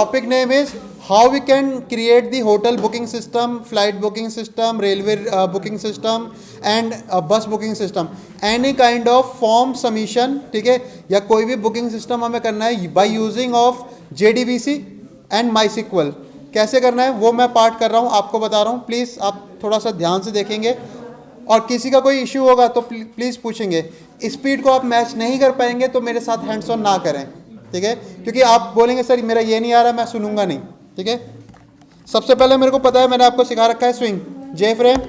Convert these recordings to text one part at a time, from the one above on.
Topic name is how we can create the hotel booking system, flight booking system, railway booking system and bus booking system. Any kind of form submission, ठीक है, या कोई भी booking system हमें करना है by using of JDBC and MySQL. कैसे करना है वो मैं पार्ट कर रहा हूँ, आपको बता रहा हूँ. प्लीज़ आप थोड़ा सा ध्यान से देखेंगे और किसी का कोई इश्यू होगा तो प्लीज़ पूछेंगे. स्पीड को आप मैच नहीं कर पाएंगे तो मेरे साथ हैंड्स ऑन ना करें, ठीक है, क्योंकि आप बोलेंगे सर मेरा ये नहीं आ रहा, मैं सुनूंगा नहीं, ठीक है. सबसे पहले मेरे को पता है, मैंने आपको सिखा रखा है स्विंग जे फ्रेम.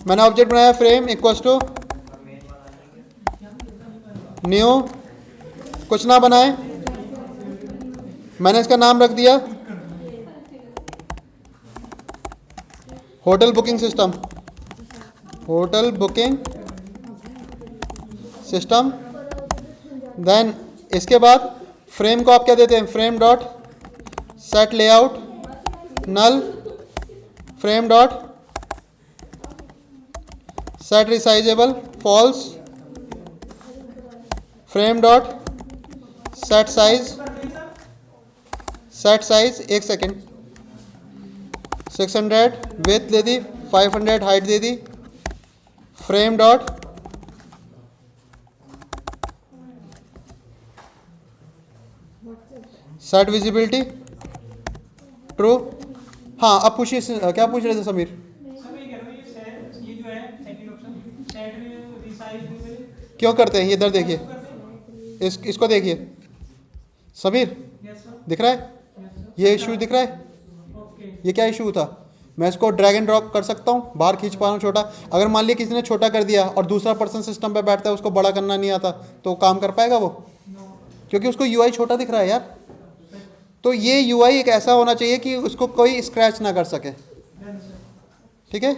मैंने ऑब्जेक्ट बनाया फ्रेम इक्वल्स टू न्यू, कुछ ना बनाए, मैंने इसका नाम रख दिया hotel booking system. Hotel booking system. Then इसके बाद फ्रेम को आप क्या देते हैं, frame dot set layout null, frame dot set resizable false, frame dot set size, एक सेकेंड, 600 विथ दे दी, 500 हाइट दे दी, frame dot set visibility true. हाँ अब पूछिए, क्या पूछ रहे थे समीर? क्यों करते हैं ये? इधर देखिए, इसको देखिए समीर, दिख रहा है ये इशू दिख रहा है? ये क्या इशू था? मैं इसको ड्रैग एंड ड्रॉप कर सकता हूँ, बाहर खींच पा रहा हूँ छोटा. अगर मान लिया किसी ने छोटा कर दिया और दूसरा पर्सन सिस्टम पे बैठता है, उसको बड़ा करना नहीं आता, तो काम कर पाएगा वो? क्योंकि उसको यूआई छोटा दिख रहा है यार. तो ये यूआई एक ऐसा होना चाहिए कि उसको कोई स्क्रैच ना कर सके, ठीक है,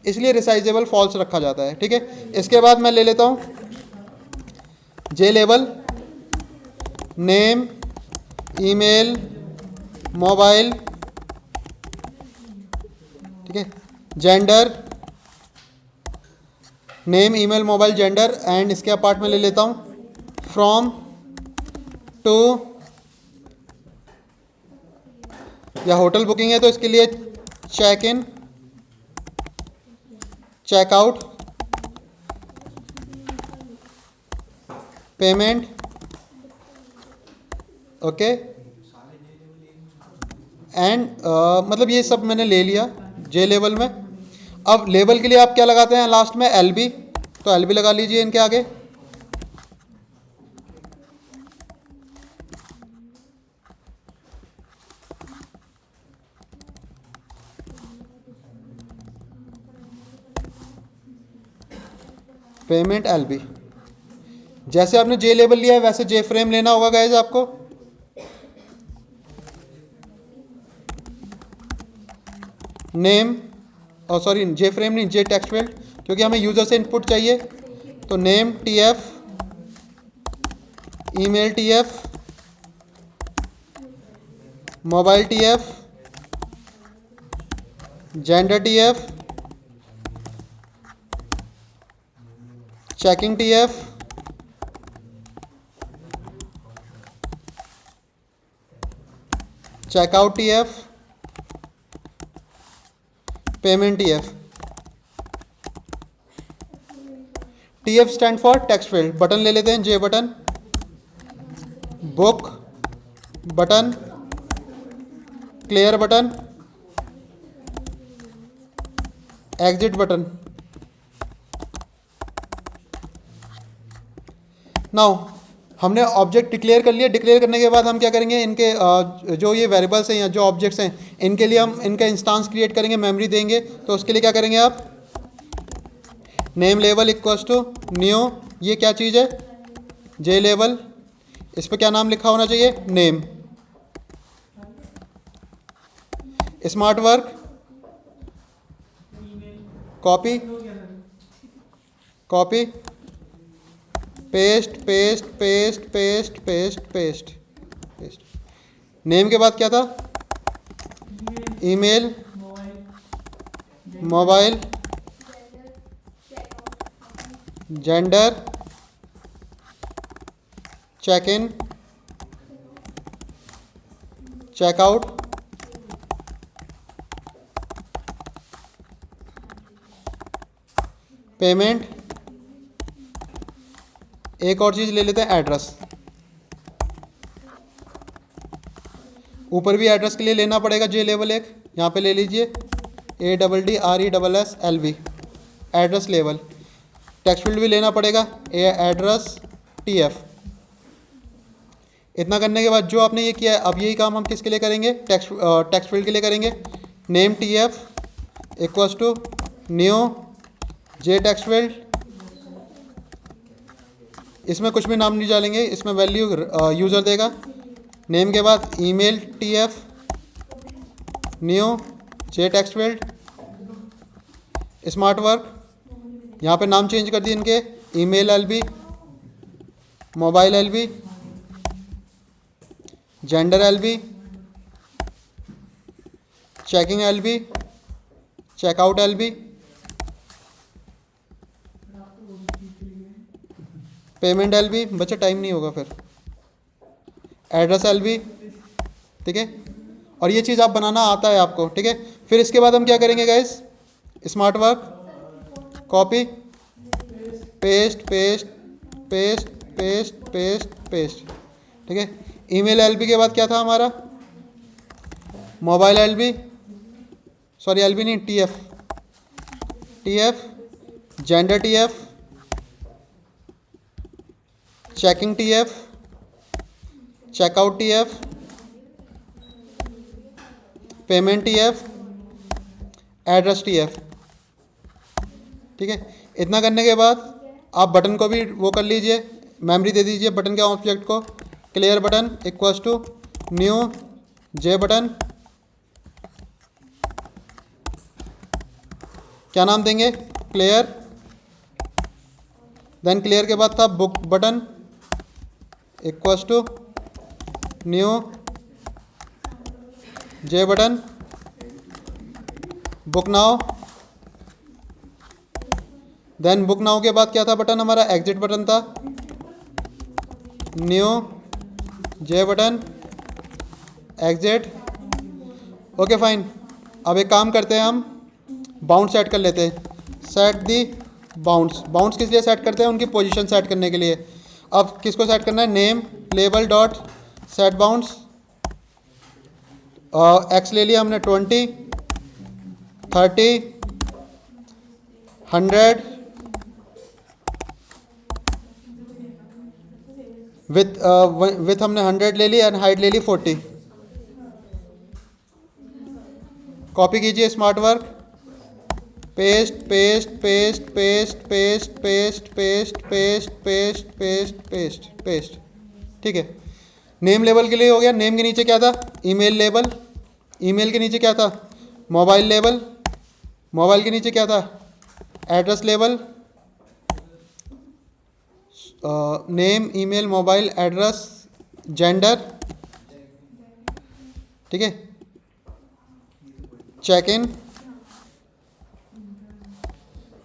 इसलिए रिसाइजेबल फॉल्स रखा जाता है, ठीक है. इसके बाद मैं ले लेता हूँ जे लेवल, नेम, ईमेल, मोबाइल, ठीक है, gender, name, email, mobile, gender. And इसके अपार्ट में ले लेता हूँ फ्रॉम टू, या होटल बुकिंग है तो इसके लिए check in, checkout, payment, okay. And मतलब ये सब मैंने ले लिया जे लेवल में. अब लेवल के लिए आप क्या लगाते हैं लास्ट में? एल बी, तो एल बी लगा लीजिए इनके आगे. Payment L B. जैसे आपने जे लेवल लिया है वैसे जे फ्रेम लेना होगा गाइस आपको. नेम, और सॉरी जे फ्रेम नहीं, जे टेक्स्ट फील्ड, क्योंकि हमें यूजर से इनपुट चाहिए. तो name T F, email T F, mobile T F, gender T F, checking T F, checkout T F, payment T F. T F stand for text field. Button ले लेते हैं, J button, book button, clear button, exit button. Now हमने object declare कर लिया. Declare करने के बाद हम क्या करेंगे, इनके जो ये वेरिएबल्स हैं या जो ऑब्जेक्ट्स हैं, इनके लिए हम इनका इंस्टांस क्रिएट करेंगे, मेमोरी देंगे. तो उसके लिए क्या करेंगे आप, नेम लेवल इक्वल्स टू न्यू, ये क्या चीज़ है, जे लेवल, इस पर क्या नाम लिखा होना चाहिए, name. Smart work, copy, copy, paste, paste, paste, paste, paste, paste, paste. Name के बाद क्या था, email, mobile, gender, check in, checkout, payment, एक और चीज़ ले लेते हैं एड्रेस। ऊपर भी एड्रेस के लिए लेना पड़ेगा जे लेवल एक, यहाँ पे ले लीजिए ADDRESSLV address level. Text field भी लेना पड़ेगा एड्रेस TF। इतना करने के बाद जो आपने ये किया है, अब यही काम हम किसके लिए करेंगे, टेक्स्ट फील्ड के लिए करेंगे। Name TF equals to new J text field, इसमें कुछ भी नाम नहीं डालेंगे, इसमें वैल्यू यूज़र देगा। नेम के बाद email TF new J text field, smart work, यहाँ पे नाम चेंज कर दिए इनके, email LB, mobile LB, gender LB, checking LB, checkout LB, payment LB, बच्चा टाइम नहीं होगा फिर, एड्रेस LB, ठीक है। और ये चीज़ आप बनाना आता है आपको, ठीक है। फिर इसके बाद हम क्या करेंगे guys, smart work, copy paste paste paste paste paste paste, ठीक है। ईमेल LB के बाद क्या था हमारा, मोबाइल LB, सॉरी LB नहीं TF, gender TF, checking TF, checkout TF, payment TF, address TF, ठीक है। इतना करने के बाद आप बटन को भी वो कर लीजिए, मेमोरी दे दीजिए बटन के ऑब्जेक्ट को। Clear button equals to new J button, क्या नाम देंगे, क्लियर। देन क्लियर के बाद था book button equals to new J button, book now. Then book now के बाद क्या था बटन हमारा, एग्जिट बटन था, new J button, exit. Okay fine. अब एक काम करते हैं, हम बाउंड सेट कर लेते हैं। सेट दी बाउंड्स, बाउंड्स किस लिए सेट करते हैं, उनकी पोजीशन सेट करने के लिए। अब किसको सेट करना है, name label dot set bounds, x ले लिया हमने 20 30 100, विथ हमने 100 ले ली एंड हाइट ले ली 40। कॉपी कीजिए smart work, paste paste paste paste paste paste paste paste paste paste paste paste, ठीक है। नेम लेवल के लिए हो गया। नेम के नीचे क्या था, ईमेल लेबल, ईमेल के नीचे क्या था, मोबाइल लेबल, मोबाइल के नीचे क्या था, address label, name email mobile address gender, ठीक है। चेक इन,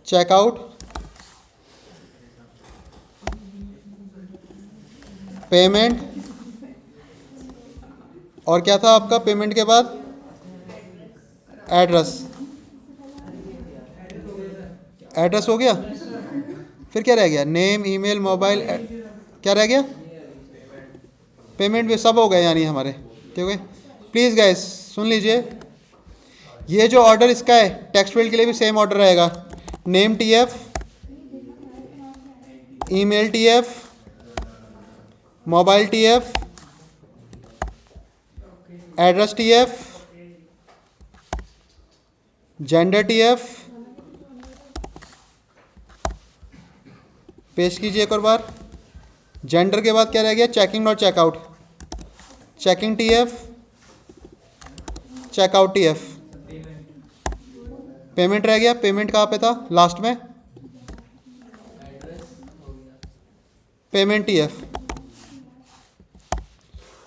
चेकआउट, पेमेंट, और क्या था आपका पेमेंट के बाद, एड्रेस। एड्रेस हो गया, फिर क्या रह गया, नेम ईमेल मोबाइल, क्या रह गया, पेमेंट भी सब हो गए यानी हमारे, ठीक है। प्लीज़ गाइस सुन लीजिए, ये जो ऑर्डर इसका है टेक्स्ट फील्ड के लिए भी सेम ऑर्डर रहेगा। Name TF, email TF, mobile TF, address TF, gender TF, paste कीजिए एक और बार। जेंडर के बाद क्या रह गया, चेकिंग और checkout, checking TF, checkout TF, payment रह गया। पेमेंट कहाँ पे था, लास्ट में, पेमेंट TF।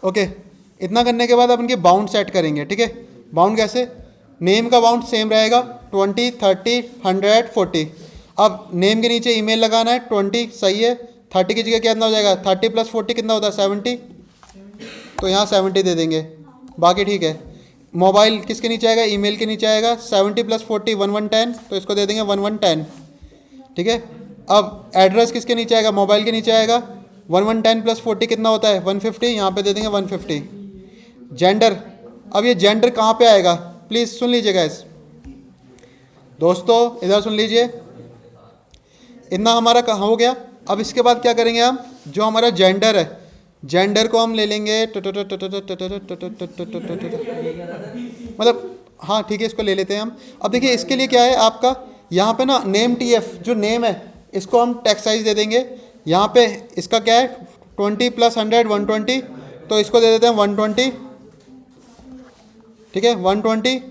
ओके, इतना करने के बाद अब इनके बाउंड सेट करेंगे, ठीक है। बाउंड कैसे, नेम का बाउंड सेम रहेगा 20 30 100 40। अब नेम के नीचे ईमेल लगाना है 20, सही है। 30 की जगह कितना हो जाएगा, 30 + 40 कितना होता है 70, तो यहाँ 70 दे देंगे। बाकी ठीक है। मोबाइल किसके नीचे आएगा, ईमेल के नीचे आएगा। 70 + 40 1110, तो इसको दे देंगे 1110, ठीक है। अब एड्रेस किसके नीचे आएगा, मोबाइल के नीचे आएगा। 1110 + 40 कितना होता है 150, यहाँ पे दे देंगे 150। जेंडर, अब ये जेंडर कहाँ पे आएगा, प्लीज़ सुन लीजिएगा इस दोस्तों, इधर सुन लीजिए। इतना हमारा कहाँ हो गया। अब इसके बाद क्या करेंगे हम, जो हमारा जेंडर है, जेंडर को हम ले लेंगे मतलब हाँ ठीक है, इसको ले लेते हैं हम। अब देखिए इसके लिए क्या है आपका, यहाँ पे ना नेम TF जो नेम है इसको हम टेक्स्ट साइज दे देंगे। यहाँ पे इसका क्या है 20 + 100 120, तो इसको दे देते हैं 120, ठीक है 120।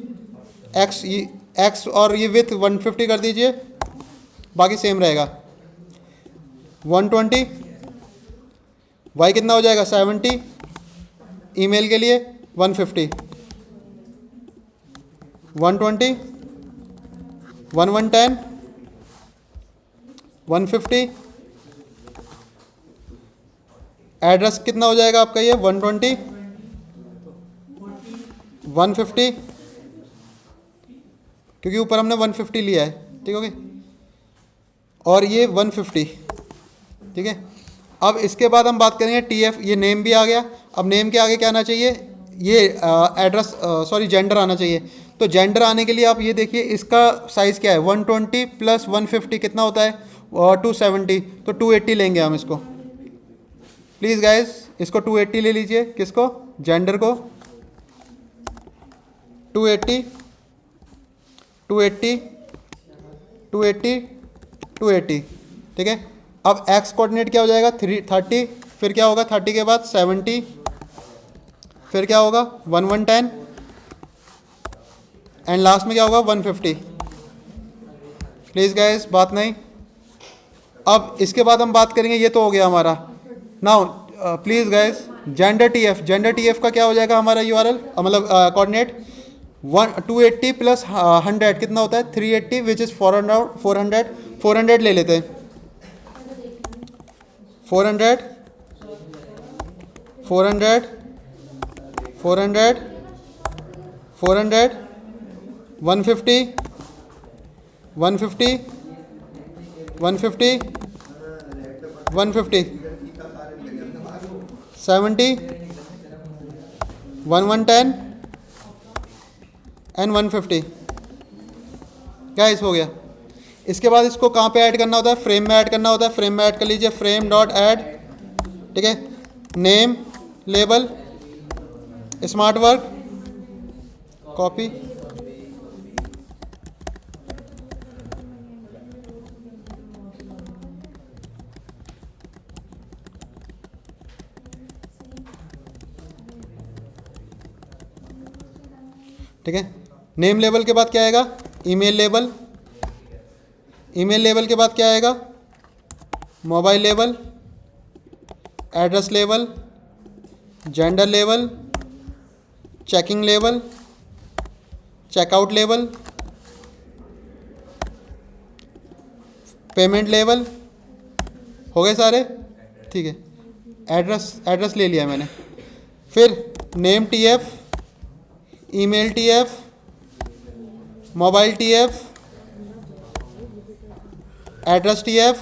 एक्स और ये विथ 150 कर दीजिए, बाकी सेम रहेगा 120। वाई कितना हो जाएगा 70, ईमेल के लिए 150, 120 1110 150। एड्रेस कितना हो जाएगा आपका ये 120 150, क्योंकि ऊपर हमने 150 लिया है, ठीक है। और ये 150, ठीक है। अब इसके बाद हम बात करेंगे TF, ये नेम भी आ गया। अब नेम के आगे क्या आना चाहिए, ये एड्रेस सॉरी जेंडर आना चाहिए। तो जेंडर आने के लिए आप ये देखिए इसका साइज़ क्या है 120 + 150 कितना होता है 270, तो 280 लेंगे हम इसको। प्लीज़ गाइस इसको 280 ले लीजिए, किसको, जेंडर को 280 280 280 280, ठीक है। अब एक्स कोऑर्डिनेट क्या हो जाएगा 30, फिर क्या होगा 30 के बाद 70, फिर क्या होगा 1110 एंड लास्ट में क्या होगा 150। प्लीज़ गाइस बात नहीं। अब इसके बाद हम बात करेंगे, ये तो हो गया हमारा। Now please guys gender TF का क्या हो जाएगा हमारा URL मतलब कोऑर्डिनेट 280 + 100 कितना होता है 380, विच इज़ 400 ले लेते हैं। 400 400 400 400 150 150 150 150 70 1110 एंड 150। गाइस हो गया। इसके बाद इसको कहाँ पे ऐड करना होता है, फ्रेम में ऐड करना होता है। फ्रेम में ऐड कर लीजिए, फ्रेम डॉट ऐड, ठीक है। Name label smart work copy, ठीक है। नेम लेबल के बाद क्या आएगा, ईमेल लेबल, ईमेल लेबल के बाद क्या आएगा, mobile label, address label, gender label, checking label, checkout label, payment label. हो गए सारे, ठीक है। एड्रेस ले लिया मैंने। फिर name TF, email TF, mobile TF, address TF,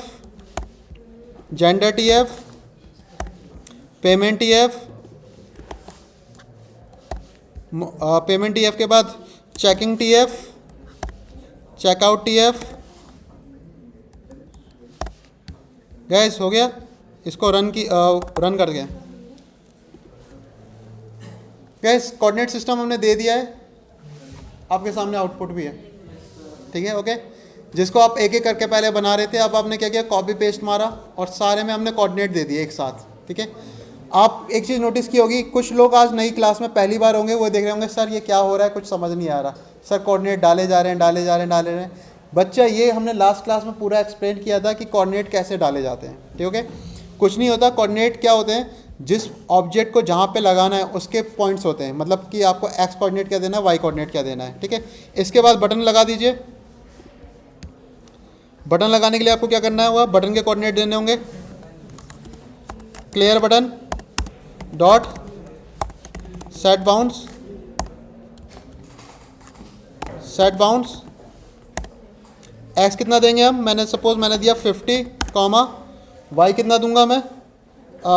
gender TF, payment TF, payment TF के बाद चेकिंग TF, चेकआउट TF। गैस हो गया, इसको रन कर गया। गैस कोऑर्डिनेट सिस्टम हमने दे दिया है, आपके सामने आउटपुट भी है, ठीक है ओके। जिसको आप एक एक करके पहले बना रहे थे, अब आपने क्या किया, कॉपी पेस्ट मारा और सारे में हमने कोऑर्डिनेट दे दिए एक साथ, ठीक है। आप एक चीज़ नोटिस की होगी, कुछ लोग आज नई क्लास में पहली बार होंगे, वो देख रहे होंगे सर ये क्या हो रहा है, कुछ समझ नहीं आ रहा सर, कोऑर्डिनेट डाले जा रहे हैं। बच्चा ये हमने लास्ट क्लास में पूरा एक्सप्लेन किया था कि कोऑर्डिनेट कैसे डाले जाते हैं, ठीक है। कुछ नहीं होता, कोऑर्डिनेट क्या होते हैं, जिस ऑब्जेक्ट को जहाँ पे लगाना है उसके पॉइंट्स होते हैं, मतलब कि आपको एक्स कोऑर्डिनेट क्या देना है, वाई कोऑर्डिनेट क्या देना है, ठीक है। इसके बाद बटन लगा दीजिए। बटन लगाने के लिए आपको क्या करना होगा, बटन के कोऑर्डिनेट देने होंगे, clear button dot set bounce, set bounce x कितना देंगे हम, मैंने सपोज मैंने दिया 50 कॉमा वाई कितना दूंगा मैं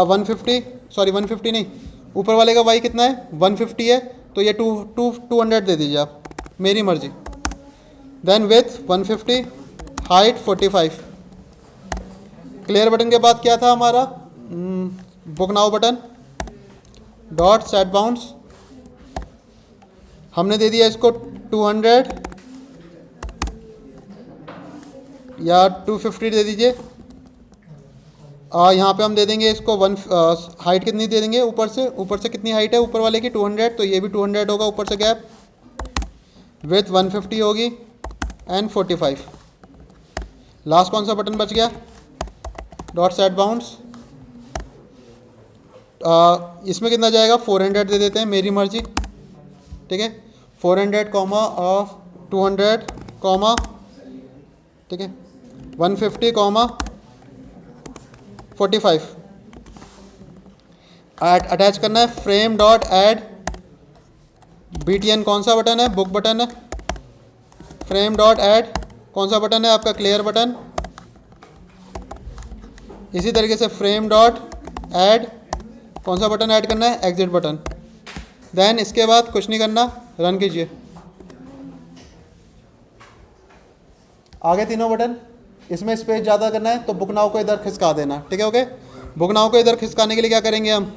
150, सॉरी 150 नहीं, ऊपर वाले का वाई कितना है 150 है, तो ये 200 दे दीजिए आप, मेरी मर्जी। Then width 150, height 45। Clear button के बाद क्या था हमारा, book now button dot set bounds, हमने दे दिया इसको 200 या 250 दे दीजिए। यहाँ पे हम दे देंगे इसको हाइट कितनी दे देंगे, ऊपर से कितनी हाइट है ऊपर वाले की 200, तो ये भी 200 होगा ऊपर से गैप, विथ 150 होगी एंड 45। लास्ट कौन सा बटन बच गया, डॉट सेट बाउंस, इसमें कितना जाएगा 400 दे देते हैं, मेरी मर्जी, ठीक है। 400 कॉमा 200 कॉमा, ठीक है, 150 कॉमा 45। अटैच करना है फ्रेम डॉट ऐड BTN, कौन सा बटन है, बुक बटन है। फ्रेम डॉट ऐड कौन सा बटन है आपका, क्लियर बटन। इसी तरीके से फ्रेम डॉट ऐड कौन सा बटन ऐड करना है, एग्जिट बटन। देन इसके बाद कुछ नहीं करना, रन कीजिए। आगे तीनों बटन, इसमें स्पेस ज़्यादा करना है तो बुक नाउ को इधर खिसका देना, ठीक है, ओके। बुक नाउ को इधर खिसकाने के लिए क्या करेंगे हम,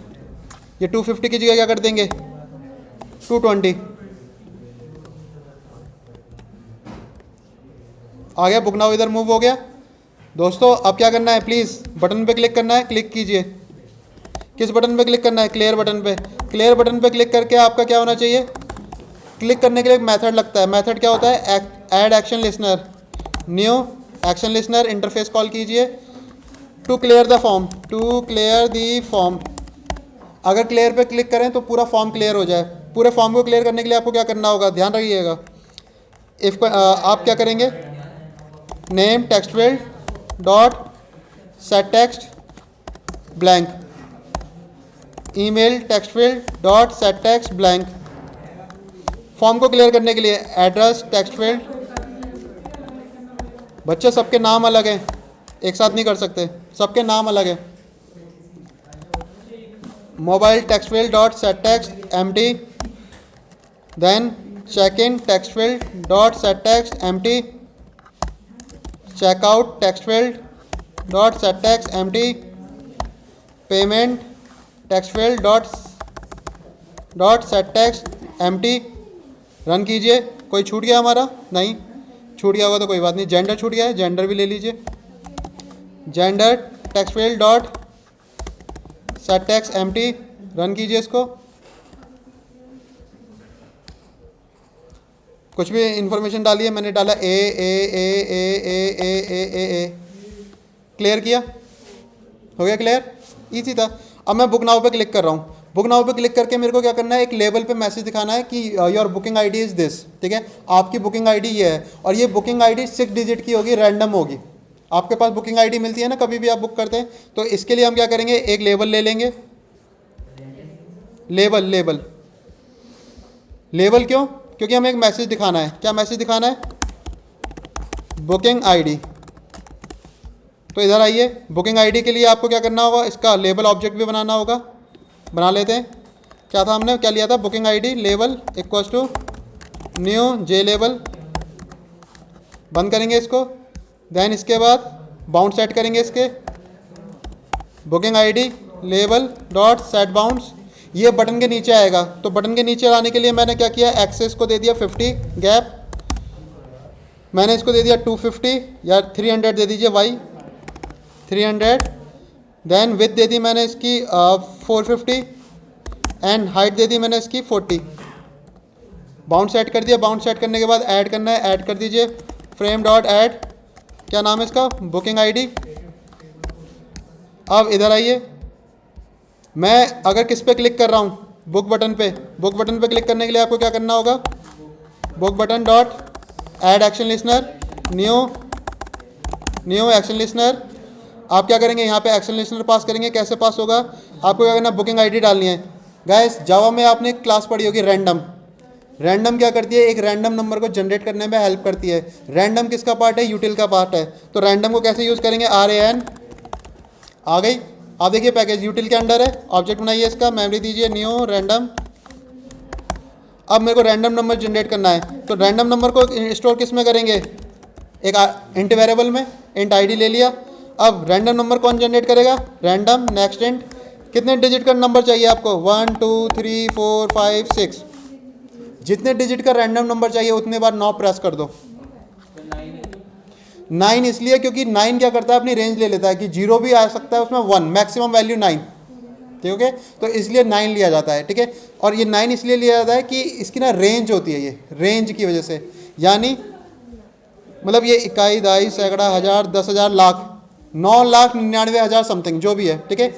ये 250 की जगह क्या कर देंगे 220। आ गया, बुक नाउ इधर मूव हो गया। दोस्तों अब क्या करना है, प्लीज़ बटन पे क्लिक करना है, क्लिक कीजिए। किस बटन पे क्लिक करना है, क्लियर बटन पे। क्लियर बटन पे क्लिक करके आपका क्या होना चाहिए, क्लिक करने के लिए एक मेथड लगता है। मेथड क्या होता है, add action listener, new action listener interface call कीजिए। To clear the form, to clear the form. अगर क्लियर पे क्लिक करें तो पूरा फॉर्म क्लियर हो जाए। पूरे फॉर्म को क्लियर करने के लिए आपको क्या करना होगा, ध्यान रखिएगा। इफ आप क्या करेंगे, name text field dot set text blank, email text field dot set text blank. Form को क्लियर करने के लिए एड्रेस टेक्स्ट फील्ड, बच्चे सबके नाम अलग हैं, एक साथ नहीं कर सकते, सबके नाम अलग है। Mobile text field dot set text empty, then check in text field dot set text empty, checkout text field dot set text empty, payment text field dot set text empty. Run कीजिए। कोई छूट गया हमारा, नहीं छूट गया होगा तो कोई बात नहीं। जेंडर छूट गया है, जेंडर भी ले लीजिए। Gender text field dot set text empty, run कीजिए इसको। कुछ भी इंफॉर्मेशन डालिए, मैंने डाला ए ए ए ए ए ए ए ए ए। क्लियर किया, हो गया क्लियर, इजी था। अब मैं बुक नाउ पे क्लिक कर रहा हूँ। बुक नाउ पे क्लिक करके मेरे को क्या करना है, एक लेबल पे मैसेज दिखाना है कि your booking ID is this, ठीक है। आपकी बुकिंग आईडी ये है और ये बुकिंग आईडी 6 डिजिट की होगी, रैंडम होगी। आपके पास बुकिंग आईडी मिलती है ना कभी भी आप बुक करते हैं, तो इसके लिए हम क्या करेंगे, एक लेबल ले लेंगे। लेबल लेबल लेबल क्यों, क्योंकि हमें एक मैसेज दिखाना है। क्या मैसेज दिखाना है, बुकिंग आईडी। तो इधर आइए, बुकिंग आईडी के लिए आपको क्या करना होगा, इसका लेबल ऑब्जेक्ट भी बनाना होगा। बना लेते हैं। क्या था, हमने क्या लिया था, booking ID label equals to new J label. बंद करेंगे इसको। देन इसके बाद बाउंड सेट करेंगे इसके, booking ID label dot set bounds. ये बटन के नीचे आएगा, तो बटन के नीचे लाने के लिए मैंने क्या किया, एक्सेस को दे दिया 50 गैप, मैंने इसको दे दिया 250 या 300 दे दीजिए वाई 300। देन विथ दे दी मैंने इसकी 450 एंड हाइट दे दी मैंने इसकी 40। बाउंड सेट कर दिया। बाउंड सेट करने के बाद ऐड करना है, ऐड कर दीजिए फ्रेम डॉट ऐड, क्या नाम है इसका, बुकिंग आईडी। अब इधर आइए, मैं अगर किस पे क्लिक कर रहा हूँ, बुक बटन पे। बुक बटन पे क्लिक करने के लिए आपको क्या करना होगा, book button dot add action listener, new action listener. आप क्या करेंगे, यहाँ पे एक्शन लिसनर पास करेंगे। कैसे पास होगा, आपको क्या करना है, बुकिंग आईडी डालनी है। गाइस जावा में आपने एक क्लास पढ़ी होगी रैंडम। रैंडम क्या करती है, एक रैंडम नंबर को जनरेट करने में हेल्प करती है। रैंडम किसका पार्ट है, यूटिल का पार्ट है। तो रैंडम को कैसे यूज़ करेंगे, RAN आ गई। आप देखिए पैकेज यूटिल के अंडर है, ऑब्जेक्ट बनाइए इसका, मेमोरी दीजिए न्यू रैंडम। अब मेरे को रैंडम नंबर जनरेट करना है, तो रैंडम नंबर को स्टोर किस में करेंगे, एक इंट वेरिएबल में, इंट ID ले लिया। अब रैंडम नंबर कौन जनरेट करेगा, रैंडम नेक्स्ट इंट। कितने डिजिट का नंबर चाहिए आपको, 1 2 3 4 5 6। जितने डिजिट का रैंडम नंबर चाहिए उतने बार 9 प्रेस कर दो। 9 इसलिए क्योंकि 9 क्या करता है, अपनी रेंज ले लेता है कि 0 भी आ सकता है उसमें, 1 मैक्सिमम वैल्यू 9, ठीक है। तो इसलिए 9 लिया जाता है, ठीक है। और ये 9 इसलिए लिया जाता है कि इसकी ना रेंज होती है, ये रेंज की वजह से, यानी मतलब ये इकाई, दहाई, सैकड़ा, हज़ार, 10,000, लाख, 9,99,000 समथिंग जो भी है, ठीक है।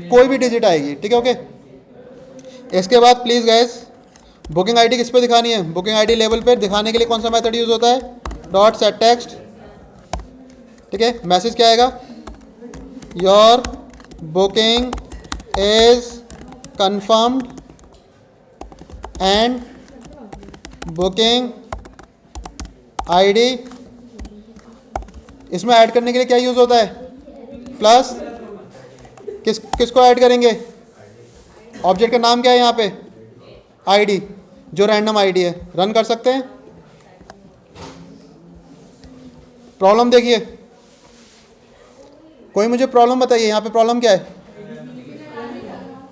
कोई भी डिजिट आएगी, ठीक है, ओके। इसके बाद प्लीज़ गाइस बुकिंग ID किस पे दिखानी है, बुकिंग ID लेवल पे दिखाने के लिए कौन सा मेथड यूज़ होता है, डॉट सेट टेक्स्ट, ठीक है। मैसेज क्या आएगा, your booking is confirmed and booking ID। इसमें ऐड करने के लिए क्या यूज़ होता है, प्लस, किसको ऐड करेंगे, ऑब्जेक्ट का नाम क्या है यहाँ पे, ID, जो रैंडम ID है। रन कर सकते हैं। प्रॉब्लम देखिए, कोई मुझे प्रॉब्लम बताइए, यहाँ पे प्रॉब्लम क्या है,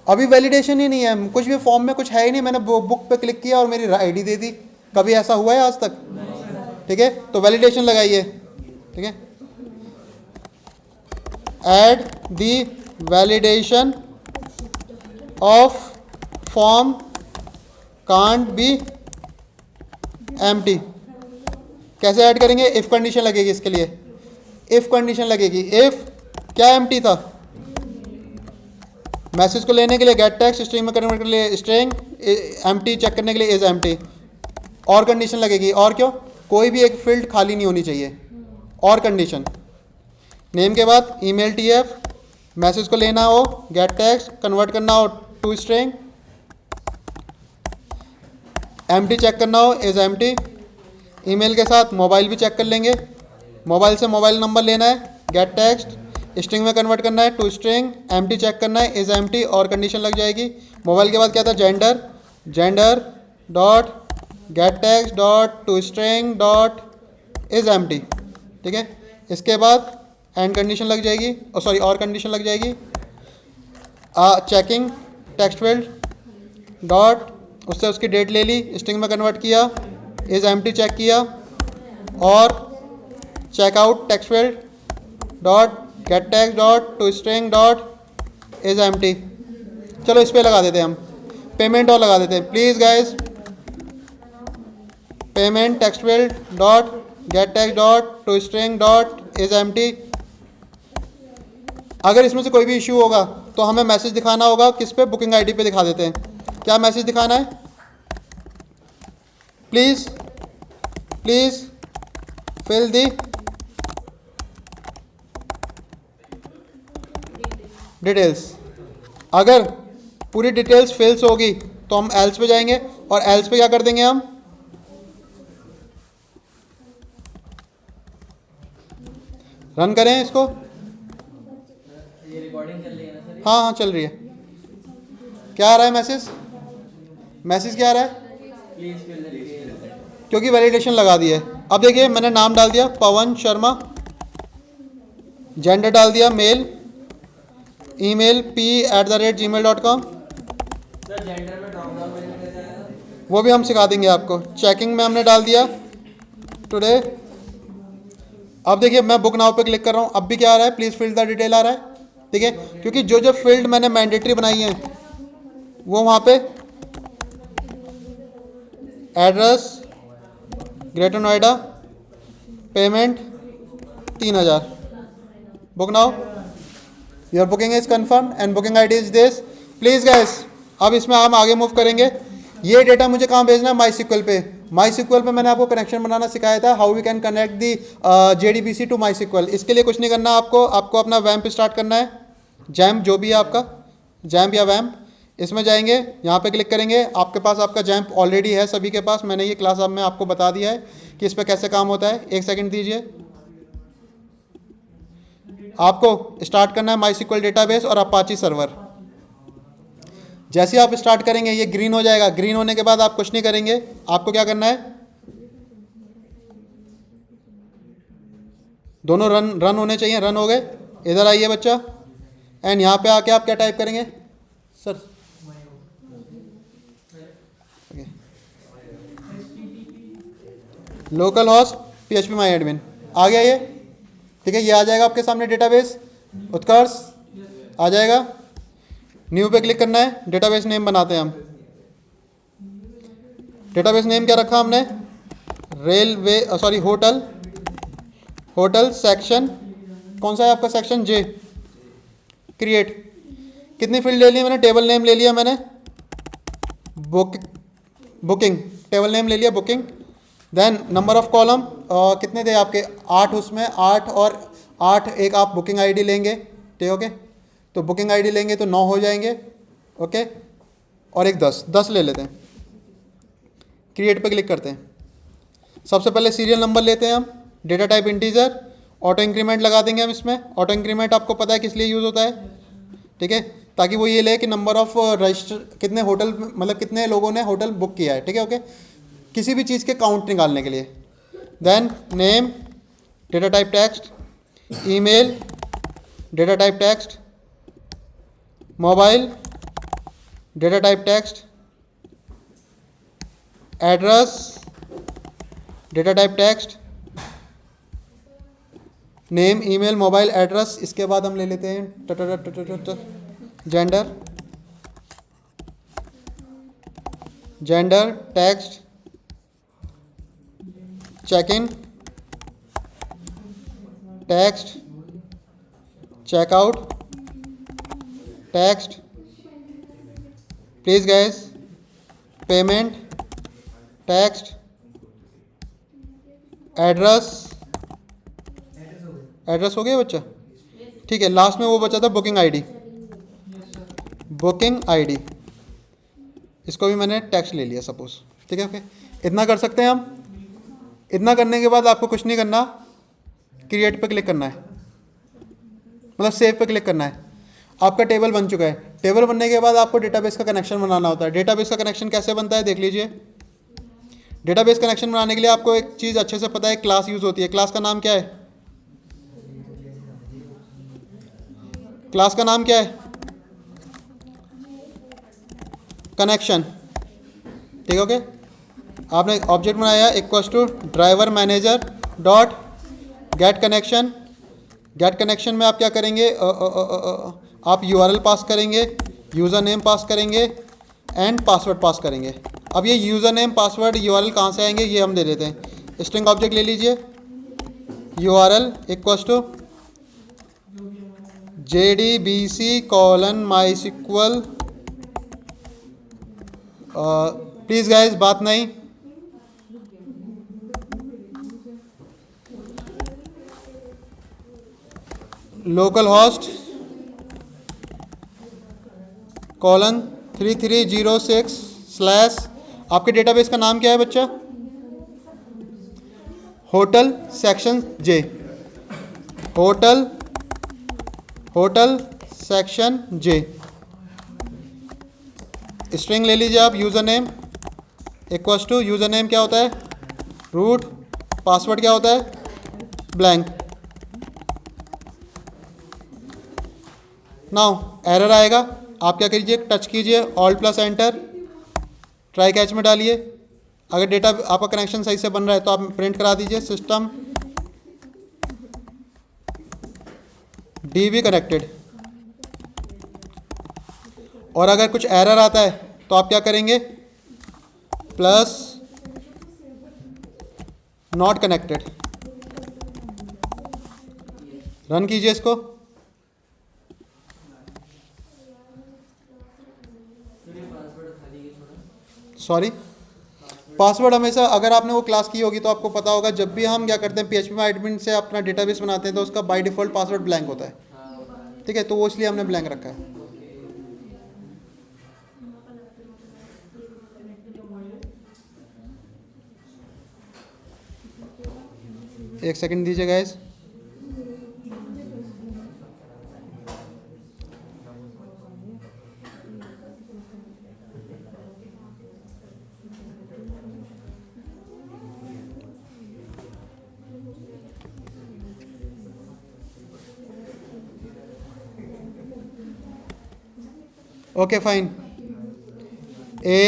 अभी वैलिडेशन ही नहीं है, कुछ भी फॉर्म में कुछ है ही नहीं। मैंने बुक पे क्लिक किया और मेरी ID दे दी, कभी ऐसा हुआ है आज तक, ठीक है। तो वैलिडेशन लगाइए, ठीक है। Add the validation of form can't be empty. कैसे ऐड करेंगे, इफ कंडीशन लगेगी इसके लिए, इफ कंडीशन लगेगी, इफ क्या एम्प्टी था, मैसेज को लेने के लिए गेट टेक्स्ट, स्ट्रिंग में कन्वर्ट करने के लिए स्ट्रिंग, एम्प्टी चेक करने के लिए इज एम्प्टी। और कंडीशन लगेगी, और क्यों, कोई भी एक फील्ड खाली नहीं होनी चाहिए, और कंडीशन। नेम के बाद ईमेल TF, मैसेज को लेना हो गेट टेक्स्ट, कन्वर्ट करना हो टू स्ट्रिंग, एम्प्टी चेक करना हो इज एम्प्टी। ईमेल के साथ मोबाइल भी चेक कर लेंगे, मोबाइल से मोबाइल नंबर लेना है, गेट टेक्स्ट, स्ट्रिंग में कन्वर्ट करना है टू स्ट्रिंग, एम्प्टी चेक करना है इज एम्प्टी, और कंडीशन लग जाएगी। मोबाइल के बाद क्या था, gender, gender dot get text dot to string dot is empty, ठीक है। इसके बाद एंड कंडीशन लग जाएगी, सॉरी और कंडीशन लग जाएगी, चेकिंग टेक्स्ट फील्ड डॉट, उससे उसकी डेट ले ली, स्ट्रिंग में कन्वर्ट किया, इज एम्प्टी चेक किया, और checkout text field dot get text dot to string dot is empty. चलो इस पे लगा देते हैं हम पेमेंट, और लगा देते हैं please guys, payment text field dot get text dot to string dot is empty. अगर इसमें से कोई भी इशू होगा तो हमें मैसेज दिखाना होगा, किस पे, बुकिंग ID पे दिखा देते हैं। क्या मैसेज दिखाना है, please please fill the details. अगर पूरी डिटेल्स फिल्स होगी तो हम एल्स पे जाएंगे, और एल्स पे क्या कर देंगे हम, रन करें इसको, ये रिकॉर्डिंग चल रही है ना सर? हाँ हाँ चल रही है। क्या आ रहा है मैसेज, मैसेज क्या आ रहा है, प्लीज फिल द डिटेल्स, क्योंकि वैलिडेशन लगा दी है। अब देखिए मैंने नाम डाल दिया पवन शर्मा, जेंडर डाल दिया male, email p@gmail.com, sir gender में ड्रॉप डाउन मेन्यू मिल जाएगा, वो भी हम सिखा देंगे आपको। चेकिंग में हमने डाल दिया टुडे। अब देखिए मैं बुक नाउ पे क्लिक कर रहा हूँ, अब भी क्या आ रहा है, प्लीज़ फिल द डिटेल आ रहा है, ठीक है। क्योंकि जो जो फील्ड मैंने मैंडेटरी बनाई है वो वहाँ पे, address greater Noida, payment 3,000, book now, your booking is confirm and booking ID is this. Please guys अब इसमें हम आगे मूव करेंगे। ये डेटा मुझे कहाँ भेजना है, MySQL पे। MySQL पे मैंने आपको कनेक्शन बनाना सिखाया था, how we can connect the JDBC to MySQL। इसके लिए कुछ नहीं करना आपको, आपको अपना वैम्प स्टार्ट करना है, जैम्प जो भी है आपका, जैम्प या वैम्प। इसमें जाएंगे, यहाँ पे क्लिक करेंगे। आपके पास आपका जैम्प ऑलरेडी है सभी के पास, मैंने ये क्लास अब में आपको बता दिया है कि इस पर कैसे काम होता है। एक सेकंड दीजिए। आपको स्टार्ट करना है माई डेटाबेस और अपाची सर्वर। जैसे ही आप स्टार्ट करेंगे ये ग्रीन हो जाएगा। ग्रीन होने के बाद आप कुछ नहीं करेंगे, आपको क्या करना है, दोनों रन होने चाहिए। रन हो गए। इधर आइए बच्चा, एंड यहाँ पे आके आप क्या टाइप करेंगे sir? Local host PHP my admin आ गया ये, ठीक है। ये आ जाएगा आपके सामने डेटाबेस। उत्कर्ष आ जाएगा। न्यू पे क्लिक करना है। डेटाबेस नेम बनाते हैं हम। डेटाबेस नेम क्या रखा हमने? Railway sorry hotel section. कौन सा है आपका सेक्शन? जे। क्रिएट। कितनी फील्ड ले ली मैंने? टेबल नेम ले लिया मैंने, बुकिंग टेबल नेम ले लिया, booking. Then number of column कितने थे आपके? 8 उसमें, 8 और 8 एक आप बुकिंग आईडी लेंगे, ठीक है। ओके, तो बुकिंग आईडी लेंगे तो 9 हो जाएंगे, ओके। और एक 10 ले लेते हैं। क्रिएट पे क्लिक करते हैं। सबसे पहले सीरियल नंबर लेते हैं हम। Data type integer. Auto increment लगा देंगे हम इसमें। ऑटो इंक्रीमेंट आपको पता है किस लिए यूज़ होता है, ठीक है, ताकि वो ये ले कि नंबर ऑफ रजिस्टर कितने होटल, मतलब कितने लोगों ने होटल बुक किया है, ठीक है। ओके, किसी भी चीज़ के काउंट निकालने के लिए। Then name, data type text, email, data type text, mobile, data type text, address, data type text, name, email, mobile, address. इसके बाद हम ले लेते हैं gender text, check in text, checkout text, please guys, payment text, address हो गया बच्चा, ठीक है। लास्ट में वो बचा था बुकिंग आईडी। बुकिंग आईडी इसको भी मैंने टेक्स्ट ले लिया सपोज, ठीक है। ओके, इतना कर सकते हैं हम। इतना करने के बाद आपको कुछ नहीं करना, क्रिएट पे क्लिक करना है, मतलब सेव पे क्लिक करना है। आपका टेबल बन चुका है। टेबल बनने के बाद आपको डेटाबेस का कनेक्शन बनाना होता है। डेटाबेस का कनेक्शन कैसे बनता है देख लीजिए। डेटाबेस कनेक्शन बनाने के लिए आपको एक चीज़ अच्छे से पता है, क्लास यूज़ होती है। क्लास का नाम क्या है? क्लास का नाम क्या है? कनेक्शन, ठीक है। ओके, आपने ऑब्जेक्ट बनाया equals to driver manager dot get connection. Get connection में आप क्या करेंगे? आप URL पास करेंगे, यूज़र नेम पास करेंगे एंड पासवर्ड पास करेंगे। अब ये यूज़र नेम, पासवर्ड, URL कहाँ से आएंगे ये हम दे देते हैं। स्ट्रिंग ऑब्जेक्ट ले लीजिए, URL equals to JDBC:MySQL। Please guys बात नहीं, लोकल होस्ट :3306 आपके डेटाबेस का नाम क्या है बच्चा? Hotel section J. Hotel section J. String ले लीजिए आप, user name equals to, user name क्या होता है? रूट। पासवर्ड क्या होता है? ब्लैंक। नाउ एरर आएगा, आप क्या कीजिए? टच कीजिए, Alt+Enter, ट्राई कैच में डालिए। अगर डेटा आपका कनेक्शन सही से बन रहा है तो आप प्रिंट करा दीजिए सिस्टम DB कनेक्टेड। और अगर कुछ एरर आता है तो आप क्या करेंगे? Plus not connected. रन कीजिए इसको। सॉरी, पासवर्ड हमेशा, अगर आपने वो क्लास की होगी तो आपको पता होगा, जब भी हम क्या करते हैं PHP में एडमिन से अपना डेटाबेस बनाते हैं तो उसका बाय डिफ़ॉल्ट पासवर्ड ब्लैंक होता है, ठीक है। तो वो इसलिए हमने ब्लैंक रखा है। एक सेकंड दीजिए गाइस। Okay fine. ए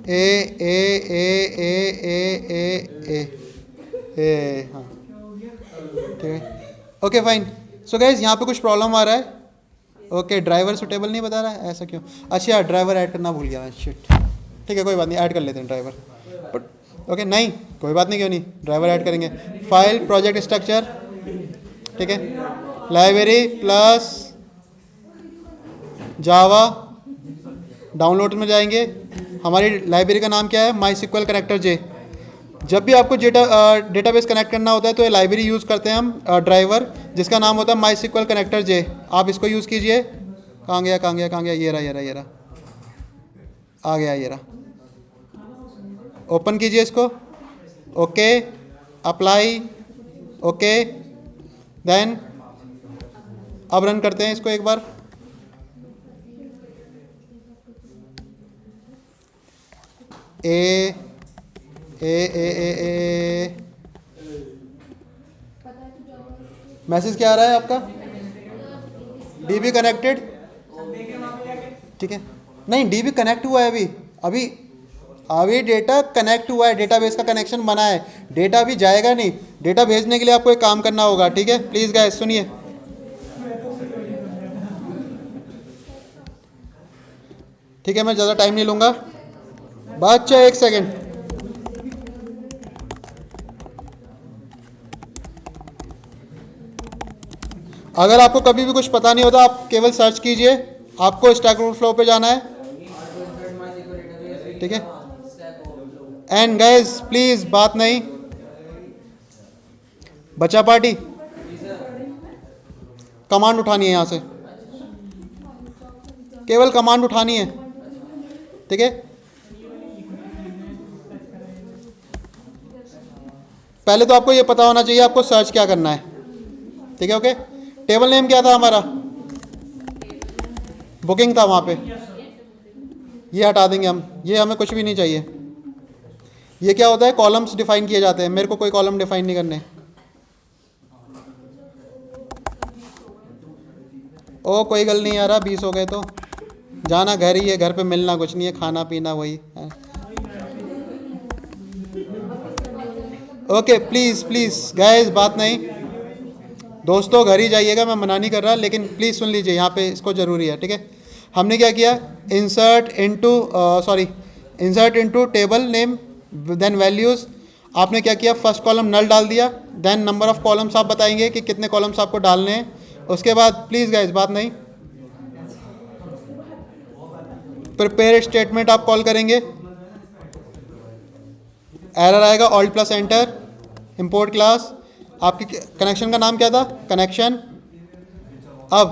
ए ए ए ए ए ए ए ए हाँ ठीक है। Okay fine. सो गाइज यहाँ पे कुछ प्रॉब्लम आ रहा है। ओके ड्राइवर सुटेबल नहीं बता रहा है, ऐसा क्यों? अच्छा ड्राइवर ऐड करना भूल गया मैं, शिट। ठीक है कोई बात नहीं, ऐड कर लेते हैं ड्राइवर। बट ओके नहीं कोई बात नहीं, क्यों नहीं, ड्राइवर ऐड करेंगे। फाइल प्रोजेक्ट स्ट्रक्चर, ठीक है, लाइब्रेरी प्लस जावा, डाउनलोड में जाएंगे। हमारी लाइब्रेरी का नाम क्या है? MySQL कनेक्टर जे। जब भी आपको डेटाबेस कनेक्ट करना होता है तो ये लाइब्रेरी यूज़ करते हैं हम, ड्राइवर जिसका नाम होता है MySQL कनेक्टर जे। आप इसको यूज़ कीजिए। कहाँ गया कहाँ गया कहाँ गया? ये रहा ये रहा ये रहा, आ गया ये रहा। ओपन कीजिए इसको। ओके अप्लाई, ओके देन अब रन करते हैं इसको एक बार। ए ए ए ए ए मैसेज क्या आ रहा है आपका? डीबी कनेक्टेड, ठीक है। नहीं डीबी कनेक्ट हुआ है अभी अभी अभी डेटा कनेक्ट हुआ है, डेटाबेस का कनेक्शन बना है, डेटा अभी जाएगा नहीं। डेटा भेजने के लिए आपको एक काम करना होगा, ठीक है। प्लीज़ गाइस सुनिए, ठीक है, मैं ज़्यादा टाइम नहीं लूँगा। बच्चा एक सेकेंड, अगर आपको कभी भी कुछ पता नहीं होता आप केवल सर्च कीजिए। आपको स्टैक ओवरफ्लो पे जाना है, ठीक है। एंड गाइस प्लीज बात नहीं, बच्चा पार्टी कमांड उठानी है यहाँ से, केवल कमांड उठानी है, ठीक है। पहले तो आपको ये पता होना चाहिए आपको सर्च क्या करना है, ठीक है। ओके टेबल नेम क्या था हमारा? बुकिंग था वहाँ पे, ये हटा देंगे हम, ये हमें कुछ भी नहीं चाहिए। ये क्या होता है? कॉलम्स डिफाइन किए जाते हैं, मेरे को कोई कॉलम डिफाइन नहीं करने। ओ कोई गल नहीं आ रहा, 20 हो गए तो जाना घर ही है, घर पे मिलना कुछ नहीं है, खाना पीना वही है। ओके प्लीज़ प्लीज़ गाइस बात नहीं, दोस्तों घर ही जाइएगा, मैं मना नहीं कर रहा, लेकिन प्लीज़ सुन लीजिए, यहाँ पे इसको ज़रूरी है, ठीक है। हमने क्या किया? Insert into table name then values. आपने क्या किया? फर्स्ट कॉलम नल डाल दिया, देन नंबर ऑफ कॉलम्स आप बताएंगे कि कितने कॉलम्स आपको डालने हैं। उसके बाद प्लीज़ गाइस बात नहीं, प्रिपेयर स्टेटमेंट आप कॉल करेंगे, एरर आएगा, alt plus enter, import class. आपकी कनेक्शन का नाम क्या था? कनेक्शन। अब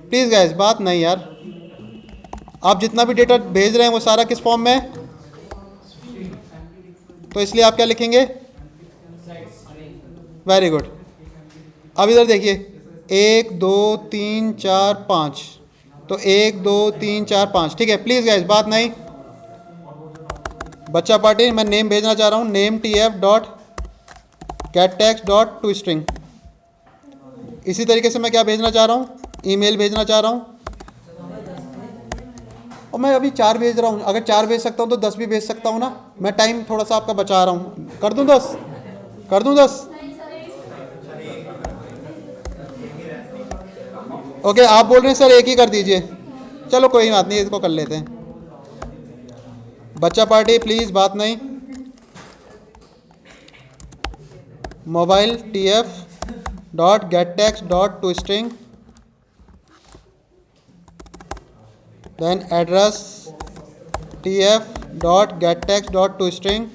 प्लीज़ गाइस बात नहीं यार, आप जितना भी डेटा भेज रहे हैं वो सारा किस फॉर्म में है? तो इसलिए आप क्या लिखेंगे? Very good. अब इधर देखिए 1 2 3 4 5, तो 1 2 3 4 5, ठीक है। प्लीज़ गाइस बात नहीं, बच्चा पार्टी मैं नेम भेजना चाह रहा हूँ, name tf dot get text dot to string. इसी तरीके से मैं क्या भेजना चाह रहा हूँ? ईमेल भेजना चाह रहा हूँ, और मैं अभी 4 भेज रहा हूँ। अगर 4 भेज सकता हूँ तो 10 भी भेज सकता हूँ ना, मैं टाइम थोड़ा सा आपका बचा रहा हूँ। कर दूँ 10? कर दूँ 10? ओके आप बोल रहे हैं सर एक ही कर दीजिए, चलो कोई बात नहीं, इसको कर लेते हैं। बच्चा पार्टी प्लीज़ बात नहीं, mobile tf dot get text dot to string, then address tf dot get text dot to string,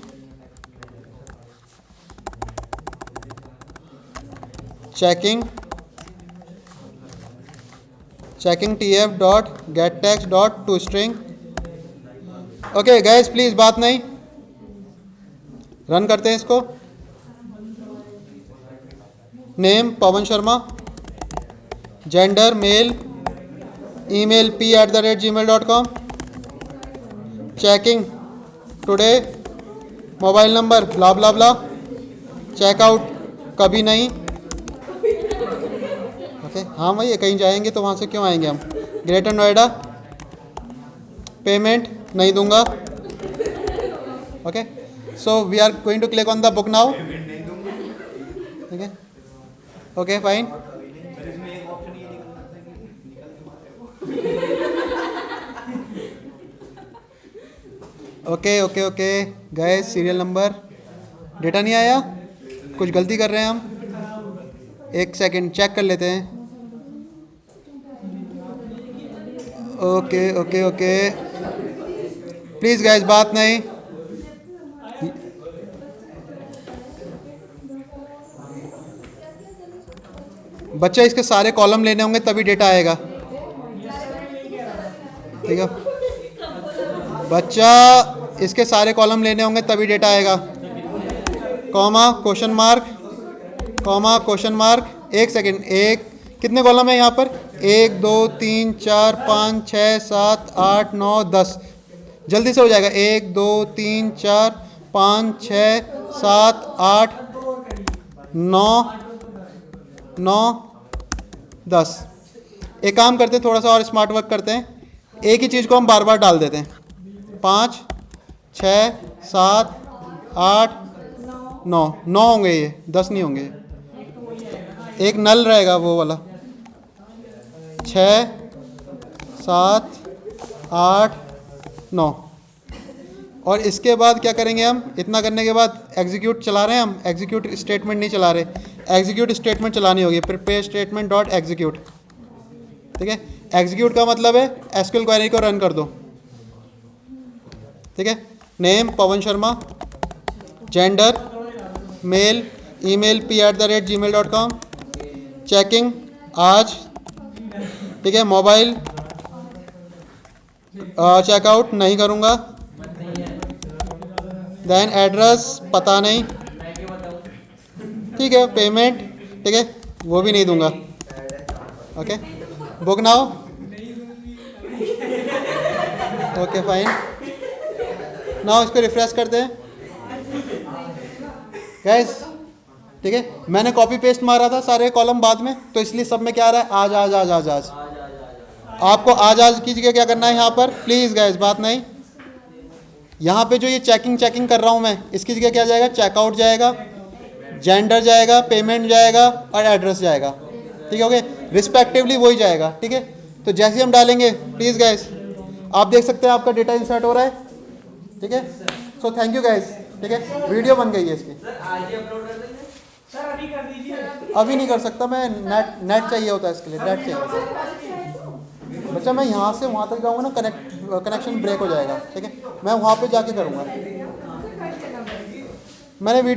checking tf dot get text dot to string. Okay guys please बात नहीं, रन करते हैं इसको। Name Pawan Sharma, gender male, email p@gmail.com, checking today, mobile number blah blah blah, checkout कभी नहीं। Okay हाँ भाई कहीं जाएंगे तो वहाँ से क्यों आएंगे हम। ग्रेटर नोएडा, पेमेंट नहीं दूंगा। Okay so we are going to click on the book now. ठीक है okay fine. Okay okay okay गए सीरियल नंबर, डेटा नहीं आया, कुछ गलती कर रहे हैं हम। एक सेकंड चेक कर लेते हैं। Okay okay okay please guys बात नहीं। बच्चा इसके सारे कॉलम लेने होंगे तभी डेटा आएगा। ठीक है बच्चा इसके सारे कॉलम लेने होंगे तभी डेटा आएगा। Comma question mark, comma question mark. एक सेकंड, एक कितने कॉलम है यहाँ पर? 1 2 3 4 5 6 7 8 9 10। जल्दी से हो जाएगा। 1 2 3 4 5 6 7 8 9 9 10। एक काम करते हैं, थोड़ा सा और स्मार्ट वर्क करते हैं। एक ही चीज़ को हम बार बार डाल देते हैं। 5 6 7 8 9 9 होंगे ये, 10 नहीं होंगे। एक नल रहेगा वो वाला। 6 7 8 9। और इसके बाद क्या करेंगे हम? इतना करने के बाद एग्जीक्यूट चला रहे हैं हम, एग्जीक्यूट स्टेटमेंट नहीं चला रहे, एग्जीक्यूट स्टेटमेंट चलानी होगी। Prepare statement dot execute. ठीक है एग्जीक्यूट का मतलब है एसक्यूएल क्वेरी को रन कर दो। ठीक है name Pawan Sharma, gender male, email p@gmail.com, checking आज। ठीक है मोबाइल चेकआउट नहीं करूँगा। देन एड्रेस पता नहीं। ठीक है पेमेंट, ठीक है वो भी नहीं दूंगा। Okay book now. Okay fine. Now इसको रिफ्रेश करते हैं गाइस। ठीक है मैंने कॉपी पेस्ट मारा था सारे कॉलम बाद में, तो इसलिए सब में क्या आ रहा है? आज आज आज आज आज। आपको आज आज की जगह क्या करना है यहाँ पर? प्लीज़ गाइस बात नहीं। यहाँ पे जो ये चेकिंग कर रहा हूँ मैं, इसकी जगह क्या जाएगा? चेकआउट जाएगा, जेंडर जाएगा, पेमेंट जाएगा और एड्रेस जाएगा। ठीक है ओके रिस्पेक्टिवली वही जाएगा। ठीक है तो जैसे हम डालेंगे प्लीज़ गाइस आप देख सकते हैं आपका डेटा इंसर्ट हो रहा है। ठीक है सो थैंक यू गाइस। ठीक है वीडियो बन गई है इसकी। सर अभी कर दीजिए। अभी नहीं कर सकता मैं, नेट चाहिए होता है इसके लिए, नेट चाहिए। बच्चा मैं यहाँ से वहाँ तक जाऊँगा ना, कनेक्शन ब्रेक हो जाएगा। ठीक है मैं वहाँ पे जाके करूँगा। मैंने वीडियो